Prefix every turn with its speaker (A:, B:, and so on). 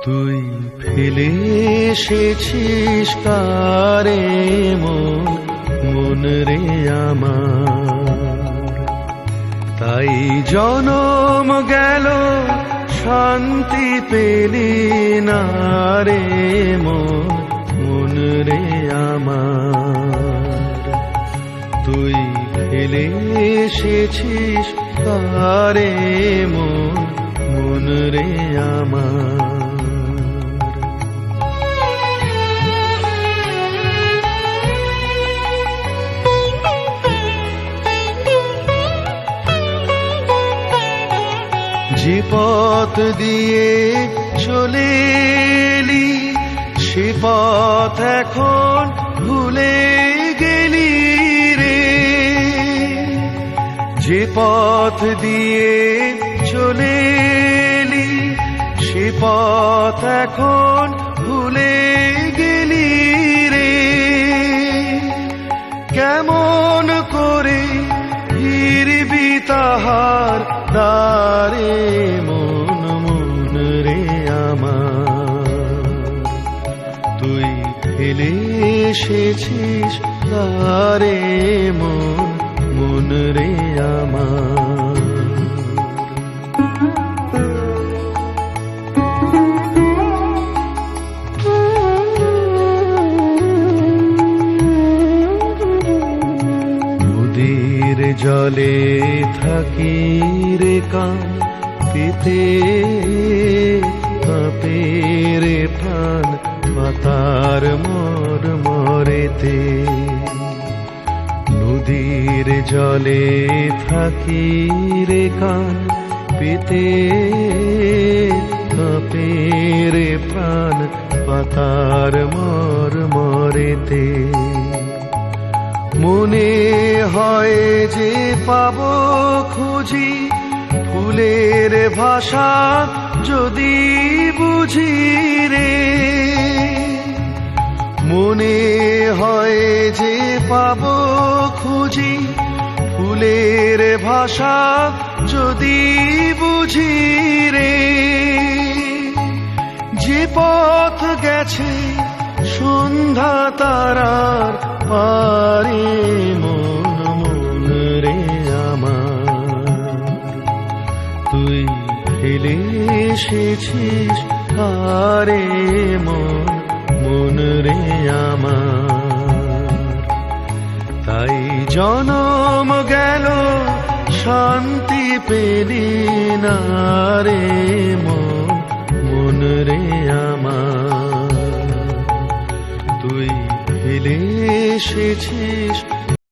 A: তুই ফেলে এসেছিস কারে মন রে আমার, তাই জনম গেল শান্তি পেলি না রে মন রে আমার। তুই ফেলে এসেছিস কারে মন রে আমার। যে পথ দিয়ে চলে এলি সে পথ এখন ভুলে গেলি রে। যে পথ দিয়ে চলে এলি সে পথ এখন ভুলে গেলি রে। কেমন করে ফিরবি তাহার দ্বারে মন রে আমার। তুই ফেলে এসেছিস দ্বারে মন রে আমার। নদীর জলে থাকি রে কান পেতে কাঁপে রে প্রাণ পাতার মরেতে। নদীর জলে থাকি রে কান পেতে কাঁপে রে প্রাণ পাতার মরেতে। মনে হয় যে পাব খুঁজি ফুলের ভাষা যদি বুঝি রে। মনে হয় যে পাব খুঁজি ফুলের ভাষা যদি বুঝি রে। যে পথ গেছে সন্ধ্যা তারার পারে মন রে আমার। তুই ফেলে এসেছিস কারে মন রে আমার। তাই জনম গেল শান্তি পেলি না রে মন রে আমার। তুই ফেলে এসেছিস